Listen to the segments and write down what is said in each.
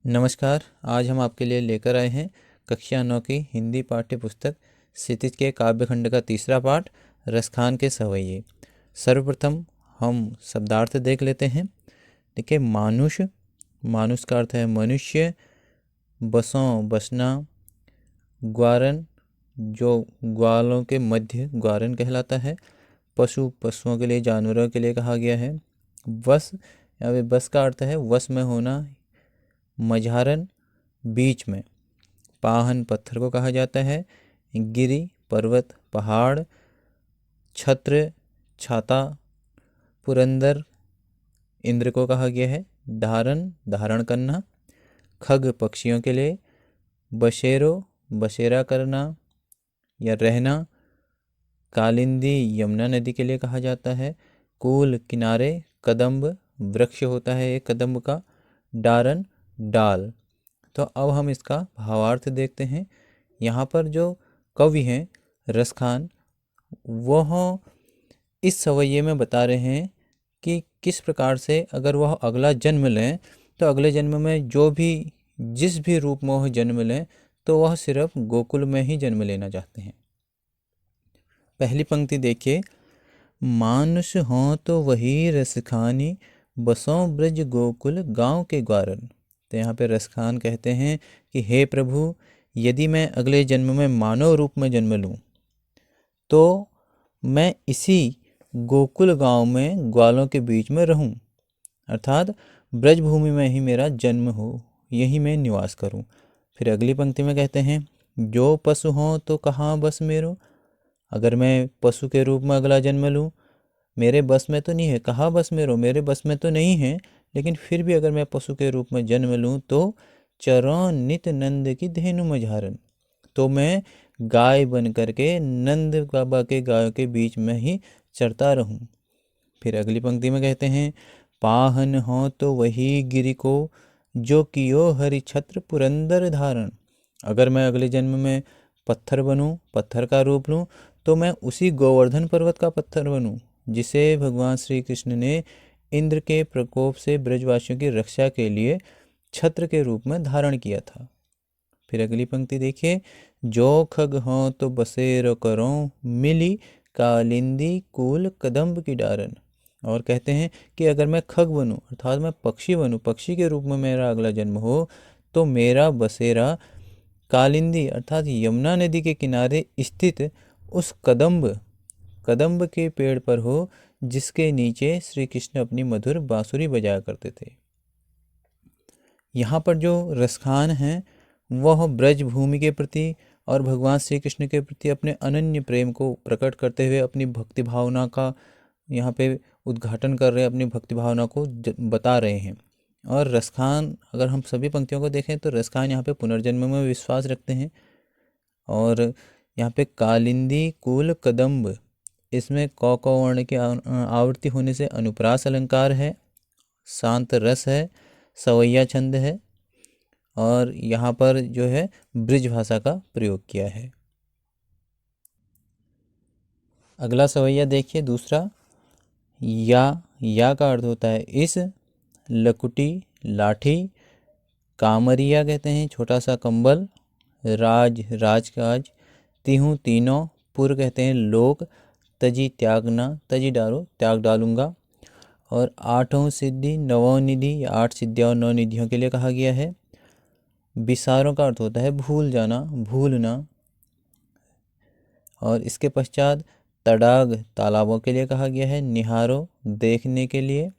नमस्कार। आज हम आपके लिए लेकर आए हैं कक्षा 9 की हिंदी पाठ्य पुस्तक क्षितिज के काव्यखंड का तीसरा पाठ रसखान के सवैये। सर्वप्रथम हम शब्दार्थ देख लेते हैं। देखिए, मानुष, मानुष का अर्थ है मनुष्य। बसों, बसना। ग्वारन, जो ग्वालों के मध्य ग्वारन कहलाता है। पशु, पशुओं के लिए, जानवरों के लिए कहा गया है। वस, यहाँ पे बस का अर्थ है वश में होना। मझारन, बीच में। पाहन, पत्थर को कहा जाता है। गिरि, पर्वत, पहाड़। छत्र, छाता। पुरंदर, इंद्र को कहा गया है। धारण, धारण करना। खग, पक्षियों के लिए। बशेरो, बसेरा करना या रहना। कालिंदी, यमुना नदी के लिए कहा जाता है। कूल, किनारे। कदम्ब, वृक्ष होता है एक कदम्ब का। डारन, डाल। तो अब हम इसका भावार्थ देखते हैं। यहाँ पर जो कवि हैं रसखान, वह इस सवैये में बता रहे हैं कि किस प्रकार से अगर वह अगला जन्म लें तो अगले जन्म में जो भी जिस भी रूप में वह जन्म लें तो वह सिर्फ गोकुल में ही जन्म लेना चाहते हैं। पहली पंक्ति देखिए, मानुष हों तो वही रसखानी, बसों ब्रज गोकुल गांव के ग्वारन। तो यहाँ पे रसखान कहते हैं कि हे प्रभु, यदि मैं अगले जन्म में मानव रूप में जन्म लूँ तो मैं इसी गोकुल गांव में ग्वालों के बीच में रहूं, अर्थात ब्रज भूमि में ही मेरा जन्म हो, यही मैं निवास करूं। फिर अगली पंक्ति में कहते हैं, जो पशु हों तो कहाँ बस मेरो। अगर मैं पशु के रूप में अगला जन्म लूँ, मेरे बस में तो नहीं है, कहाँ बस मेरो, मेरे बस में तो नहीं है, लेकिन फिर भी अगर मैं पशु के रूप में जन्म लूँ तो चरों नित नंद की धेनु मझारन, तो मैं गाय बन करके नंद बाबा के गायों के बीच में ही चरता रहूं। फिर अगली पंक्ति में कहते हैं, पाहन हो तो वही गिरि को, जो कियो हरि छत्र पुरंदर धारण। अगर मैं अगले जन्म में पत्थर बनूं, पत्थर का रूप लूं, तो मैं उसी गोवर्धन पर्वत का पत्थर बनूं जिसे भगवान श्री कृष्ण ने इंद्र के प्रकोप से ब्रजवासियों की रक्षा के लिए छत्र के रूप में धारण किया था। फिर अगली पंक्ति देखिए, जो खग हों तो बसेरो करो, मिली कालिंदी कूल कदम्ब की डारन। और कहते हैं कि अगर मैं खग बनूं, अर्थात मैं पक्षी बनूं, पक्षी के रूप में मेरा अगला जन्म हो, तो मेरा बसेरा कालिंदी अर्थात यमुना नदी के किनारे स्थित उस कदम्ब, कदम्ब के पेड़ पर हो जिसके नीचे श्री कृष्ण अपनी मधुर बांसुरी बजाया करते थे। यहाँ पर जो रसखान हैं वह ब्रज भूमि के प्रति और भगवान श्री कृष्ण के प्रति अपने अनन्य प्रेम को प्रकट करते हुए अपनी भक्ति भावना का यहाँ पे उद्घाटन कर रहे हैं, अपनी भक्ति भावना को बता रहे हैं। और रसखान, अगर हम सभी पंक्तियों को देखें तो रसखान यहाँ पे पुनर्जन्म में विश्वास रखते हैं। और यहाँ पे कालिंदी कुल कदम्ब, इसमें कौ वर्ण की आवृत्ति होने से अनुप्रास अलंकार है, शांत रस है, सवैया छंद है, और यहाँ पर जो है ब्रिज भाषा का प्रयोग किया है। अगला सवैया देखिए दूसरा, या का अर्थ होता है इस, लकुटी लाठी, कामरिया कहते हैं छोटा सा कंबल, राजकाज, तिहूँ तीनों, पुर कहते हैं लोक, तजी त्यागना, तजी डालो त्याग डालूंगा। और आठों सिद्धि नवों निधि, 8 सिद्धियाँ और 9 निधियों के लिए कहा गया है। विसारों का अर्थ होता है भूल जाना, भूलना। और इसके पश्चात तडाग, तालाबों के लिए कहा गया है। निहारो, देखने के लिए।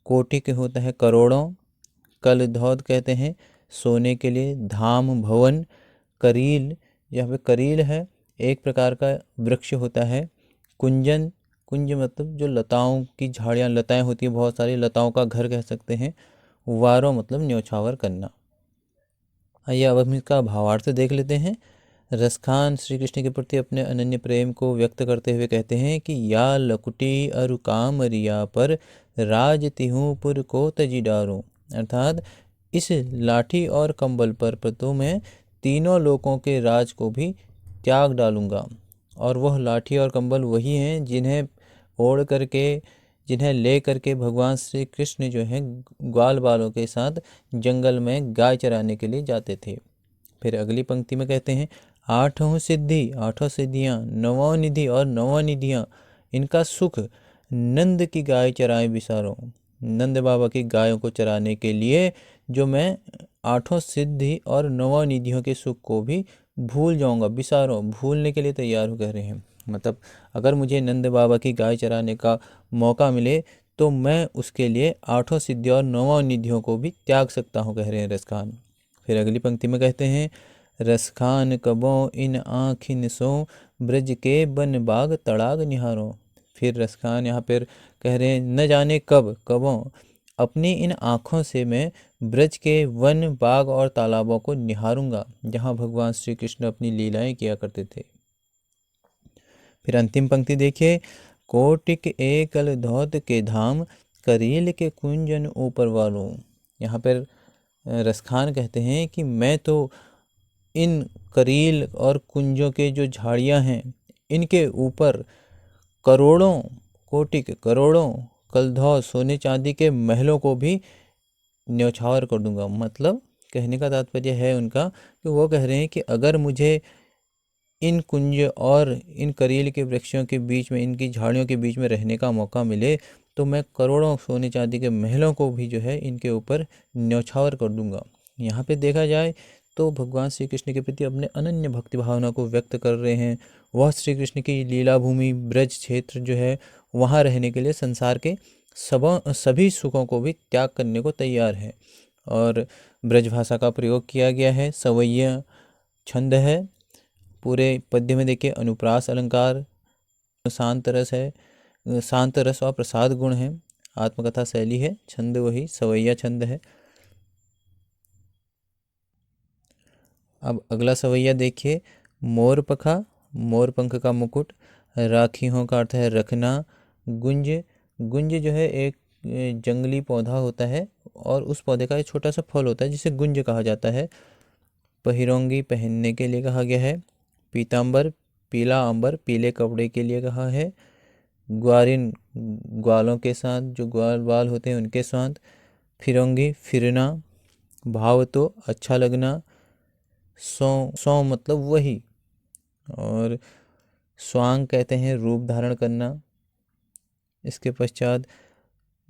कोटि के होता है करोड़ों। कल धौद कहते हैं सोने के लिए। धाम, भवन। करील, यहाँ पे करील है एक प्रकार का वृक्ष होता है। कुंजन, कुंज मतलब जो लताओं की झाड़ियाँ, लताएं होती है, बहुत सारी लताओं का घर कह सकते हैं। वारो मतलब न्योछावर करना। आइए अब हम इसका भावार्थ देख लेते हैं। रसखान श्री कृष्ण के प्रति अपने अनन्य प्रेम को व्यक्त करते हुए कहते हैं कि या लकुटी अरु कामरिया पर, राज तिहूँ पुर को तजी डारो। अर्थात इस लाठी और कंबल पर तो मैं तीनों लोकों के राज को भी त्याग डालूंगा। और वह लाठी और कंबल वही हैं जिन्हें ओढ़ करके जिन्हें ले करके भगवान श्री कृष्ण जो है ग्वाल बालों के साथ जंगल में गाय चराने के लिए जाते थे। फिर अगली पंक्ति में कहते हैं, आठों सिद्धि, आठों सिद्धियाँ, नवों निधि और नवों निधियाँ, इनका सुख नंद की गाय चराए बिसारो। नंद बाबा की गायों को चराने के लिए जो मैं आठों सिद्धि और नवों निधियों के सुख को भी भूल जाऊंगा, बिसारो, भूलने के लिए तैयार हो कह रहे हैं। मतलब अगर मुझे नंद बाबा की गाय चराने का मौका मिले तो मैं उसके लिए आठों सिद्धि और नवों निधियों को भी त्याग सकता हूँ, कह रहे हैं रसखान। फिर अगली पंक्ति में कहते हैं, रसखान कबों इन आँखिन सो, ब्रज के बन बाग तड़ाग निहारो। फिर रसखान यहाँ पर कह रहे हैं, न जाने कब कबों अपनी इन आँखों से मैं ब्रज के वन बाग और तालाबों को निहारूंगा, जहाँ भगवान श्री कृष्ण अपनी लीलाएं किया करते थे। फिर अंतिम पंक्ति देखिए, कोटिक एकल धौत के धाम, करील के कुंजन ऊपर वालों। यहाँ पर रसखान कहते हैं कि मैं तो इन करील और कुंजों के जो झाड़ियाँ हैं, इनके ऊपर करोड़ों, कोटिक करोड़ों कलधौ सोने चांदी के महलों को भी न्यौछावर कर दूंगा। मतलब कहने का तात्पर्य है उनका कि वो कह रहे हैं कि अगर मुझे इन कुंज और इन करील के वृक्षों के बीच में, इनकी झाड़ियों के बीच में रहने का मौका मिले तो मैं करोड़ों सोने चांदी के महलों को भी जो है इनके ऊपर न्यौछावर कर दूंगा। यहाँ पे देखा जाए तो भगवान श्री कृष्ण के प्रति अपने अनन्य भक्ति भावना को व्यक्त कर रहे हैं। वह श्री कृष्ण की लीला भूमि ब्रज क्षेत्र जो है वहाँ रहने के लिए संसार के सभी सुखों को भी त्याग करने को तैयार है। और ब्रज भाषा का प्रयोग किया गया है, सवैया छंद है। पूरे पद्य में देखिए अनुप्रास अलंकार, शांत रस है, शांत रस और प्रसाद गुण है, आत्मकथा शैली है, छंद वही सवैया छंद है। अब अगला सवैया देखिए, मोर पखा, मोर पंख का मुकुट, राखियों का अर्थ है रखना, गुंज, गुंज जो है एक जंगली पौधा होता है और उस पौधे का एक छोटा सा फल होता है जिसे गुंज कहा जाता है। पहिरोंगी, पहनने के लिए कहा गया है। पीतांबर, पीला अंबर, पीले कपड़े के लिए कहा है। ग्वारिन, ग्वालों के साथ, जो ग्वाल बाल होते हैं उनके साथ। फिरोंगी, फिरना, भाव तो अच्छा लगना। सौ मतलब वही, और स्वांग कहते हैं रूप धारण करना। इसके पश्चात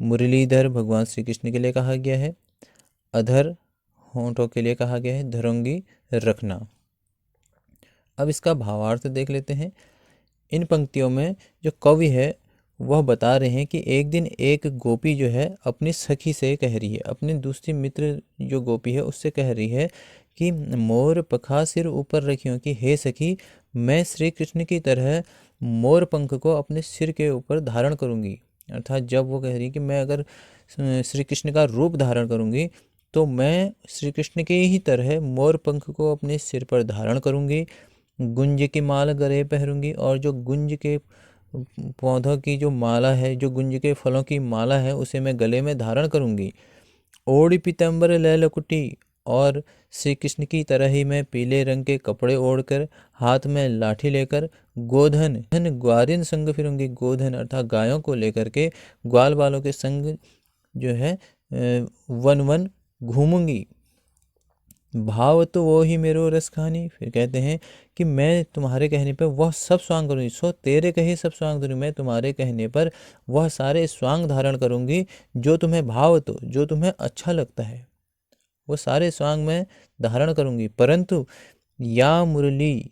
मुरलीधर भगवान श्री कृष्ण के लिए कहा गया है। अधर, होंठों के लिए कहा गया है। धरोंगी, रखना। अब इसका भावार्थ देख लेते हैं। इन पंक्तियों में जो कवि है वह बता रहे हैं कि एक दिन एक गोपी जो है अपनी सखी से कह रही है, अपनी दूसरी मित्र जो गोपी है उससे कह रही है कि मोर पखा सिर ऊपर रखियो, कि हे सखी मैं श्री कृष्ण की तरह मोर पंख को अपने सिर के ऊपर धारण करूंगी। अर्थात जब वो कह रही है कि मैं अगर श्री कृष्ण का रूप धारण करूंगी तो मैं श्री कृष्ण के ही तरह मोर पंख को अपने सिर पर धारण करूंगी। गुंज की माला गले पहरूंगी, और जो गुंज के पौधों की जो माला है, जो गुंज के फलों की माला है उसे मैं गले में धारण करूंगी। ओढ़ी पीताम्बर लैलकुटी, और श्री कृष्ण की तरह ही मैं पीले रंग के कपड़े ओढ़कर हाथ में लाठी लेकर गोधन धन ग्वारिन संग फिरूंगी। गोधन अर्थात गायों को लेकर के ग्वाल बालों के संग जो है वन वन घूमूंगी। भाव तो वो ही मेरो रस खानी। फिर कहते हैं कि मैं तुम्हारे कहने पर वह सब स्वांग करूंगी। सो तेरे कहे सब स्वांग करूंगी, मैं तुम्हारे कहने पर वह सारे स्वांग धारण करूंगी जो तुम्हें भाव तो, जो तुम्हें अच्छा लगता है, वो सारे स्वांग मैं धारण करूंगी। परंतु या मुरली,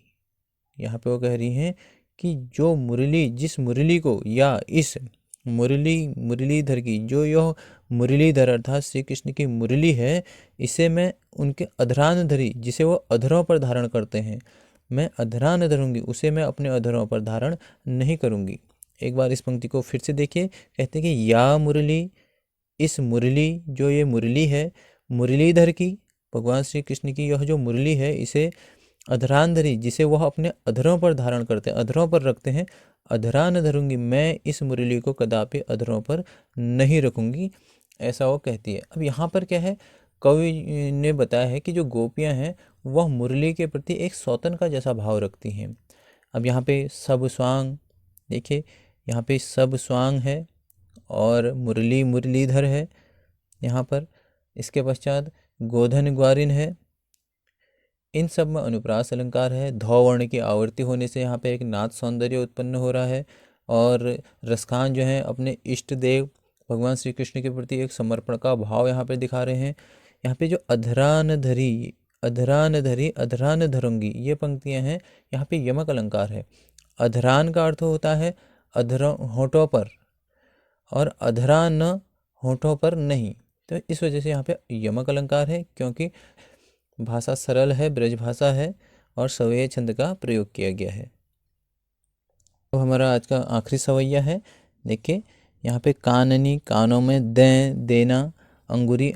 यहाँ पे वो कह रही हैं कि जो मुरली, जिस मुरली को, या इस मुरली, मुरलीधर की, जो यह मुरलीधर अर्थात श्री कृष्ण की मुरली है, इसे मैं उनके अधरान धरी, जिसे वो अधरों पर धारण करते हैं, मैं अधरान धरूंगी, उसे मैं अपने अधरों पर धारण नहीं करूंगी। एक बार इस पंक्ति को फिर से देखिए। कहते हैं कि या मुरली, इस मुरली, जो ये मुरली है मुरलीधर की, भगवान श्री कृष्ण की यह जो मुरली है, इसे अधरांधरी, जिसे वह अपने अधरों पर धारण करते हैं, अधरों पर रखते हैं, अधरान धरूंगी, मैं इस मुरली को कदापि अधरों पर नहीं रखूंगी, ऐसा वो कहती है। अब यहाँ पर क्या है, कवि ने बताया है कि जो गोपियाँ हैं वह मुरली के प्रति एक सौतन का जैसा भाव रखती हैं। अब यहाँ पे सब स्वांग देखिए, यहाँ पे सब स्वांग है और मुरली मुरलीधर है यहाँ पर। इसके पश्चात गोधन ग्वारिन है। इन सब में अनुप्रास अलंकार है। धौ वर्ण की आवर्ती होने से यहाँ पे एक नाद सौंदर्य उत्पन्न हो रहा है। और रसखान जो है अपने इष्ट देव भगवान श्री कृष्ण के प्रति एक समर्पण का भाव यहाँ पे दिखा रहे हैं। यहाँ पे जो अधरान धरी अधरान धरूंगी ये पंक्तियाँ हैं, यहाँ पे यमक अलंकार है। अधरान का अर्थ होता है अधर होठों पर, और अधरान होठों पर नहीं। तो इस वजह से यहाँ पे यमक अलंकार है, क्योंकि भाषा सरल है, ब्रज भाषा है और सवैया छंद का प्रयोग किया गया है। तो हमारा आज का आखिरी सवैया है। देखिए यहाँ पे काननी, कानों में दें देना, अंगुरी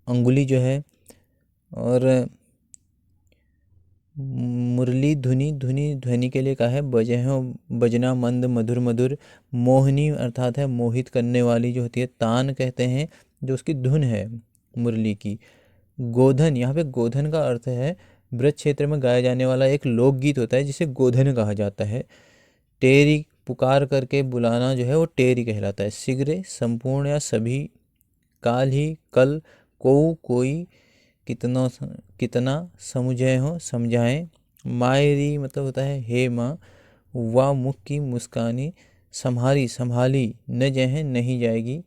अंगुली जो है, और मुरली धुनी धुनी ध्वनि के लिए कहा है। बजे हो बजना मंद मधुर मधुर। मोहिनी अर्थात है मोहित करने वाली जो होती है। तान कहते हैं जो उसकी धुन है मुरली की। गोधन, यहाँ पे गोधन का अर्थ है ब्रज क्षेत्र में गाया जाने वाला एक लोकगीत होता है जिसे गोधन कहा जाता है। टेरी पुकार करके बुलाना जो है वो टेरी कहलाता है। शीघ्र, संपूर्ण या सभी। काल ही, कल। को, कोई। कितना समुझे हो, समझाएं। मायरी मतलब होता है हे माँ। वा मुख की मुस्कानी। संहारी, संभाली। न जह नहीं जाएगी।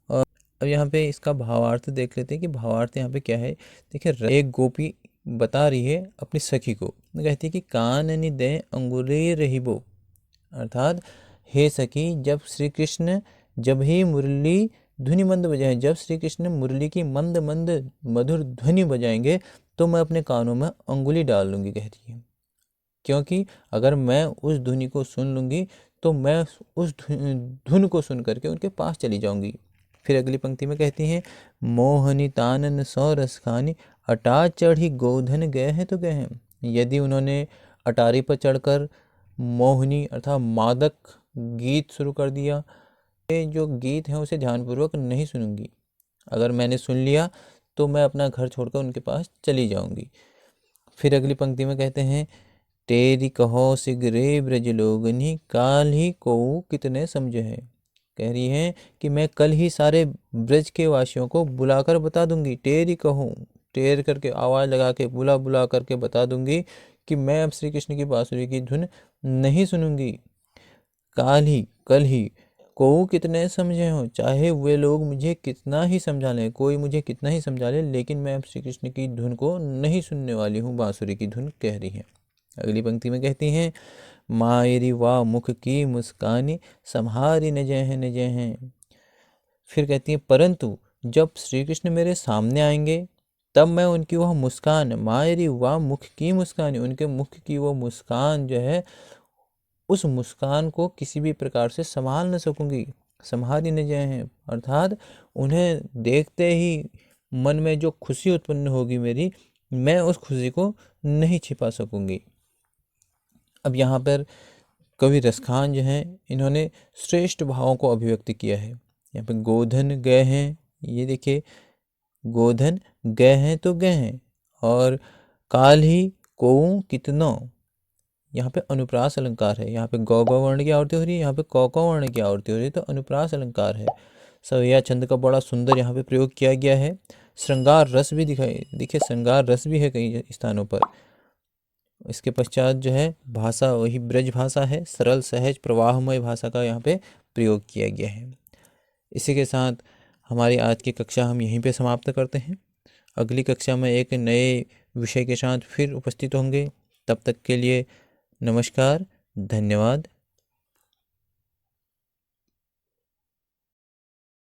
और अब यहाँ पे इसका भावार्थ देख लेते हैं कि भावार्थ यहाँ पे क्या है। देखिए एक गोपी बता रही है अपनी सखी को, कहती है कि काननी दे अंगुली रहिबो, अर्थात हे सखी जब ही मुरली ध्वनि मंद बजाएं, जब श्री कृष्ण मुरली की मंद मंद मधुर ध्वनि बजाएंगे तो मैं अपने कानों में अंगुली डाल लूंगी, कह रही है। क्योंकि अगर मैं उस ध्वनि को सुन लूंगी तो मैं उस धुन को सुन करके उनके पास चली जाऊंगी। फिर अगली पंक्ति में कहती हैं मोहनी तानन सौ रस खानी, अटा चढ़ी गोधन गए हैं तो गए हैं। यदि उन्होंने अटारी पर चढ़कर मोहनी अर्थात मादक गीत शुरू कर दिया, जो गीत है उसे ध्यानपूर्वक नहीं सुनूंगी। अगर मैंने सुन लिया तो मैं अपना घर छोड़कर उनके पास चली जाऊंगी। फिर अगली पंक्ति में कहते हैं तेरी कहो सिगरे ब्रज लोगनी, काल ही को कितने समझे हैं। कह रही है कि मैं कल ही सारे ब्रज के वासियों को बुलाकर बता दूंगी। टेरी कहूँ, टेर करके आवाज लगा के बुला बुला करके बता दूंगी कि मैं अब श्री कृष्ण की बांसुरी की धुन नहीं सुनूंगी। काल ही, कल ही। को कितने समझे हो, चाहे वे लोग मुझे कितना ही समझा लें, कोई मुझे कितना ही समझा ले, लेकिन मैं अब श्री कृष्ण की धुन को नहीं सुनने वाली हूँ। बांसुरी की धुन कह रही है। अगली पंक्ति में कहती हैं मायरी वाह मुख की मुस्कानी, संहारी न जय हैं। फिर कहती हैं परंतु जब श्री कृष्ण मेरे सामने आएंगे तब मैं उनकी वह मुस्कान, मायरी वाह मुख की मुस्कानी, उनके मुख की वो मुस्कान जो है उस मुस्कान को किसी भी प्रकार से संभाल न सकूंगी। संभाली न जाए हैं अर्थात उन्हें देखते ही मन में जो खुशी उत्पन्न होगी मेरी, मैं उस खुशी को नहीं छिपा सकूंगी। अब यहाँ पर कवि रसखान जो हैं इन्होंने श्रेष्ठ भावों को अभिव्यक्त किया है। यहाँ पे गोधन गए हैं, ये देखिए गोधन गए हैं तो गए हैं, और काल ही को कितना, यहाँ पे अनुप्रास अलंकार है। यहाँ पे गौ वर्ण की आवर्ती हो रही है, यहाँ पे कौ वर्ण की आवर्ती हो रही है, तो अनुप्रास अलंकार है। सवैया छंद का बड़ा सुंदर यहाँ पे प्रयोग किया गया है। श्रृंगार रस भी दिखाई, देखिए श्रृंगार रस भी है कई स्थानों पर। इसके पश्चात जो है भाषा वही ब्रज भाषा है, सरल सहज प्रवाहमय भाषा का यहाँ पे प्रयोग किया गया है। इसी के साथ हमारी आज की कक्षा हम यहीं पे समाप्त करते हैं। अगली कक्षा में एक नए विषय के साथ फिर उपस्थित होंगे। तब तक के लिए नमस्कार, धन्यवाद।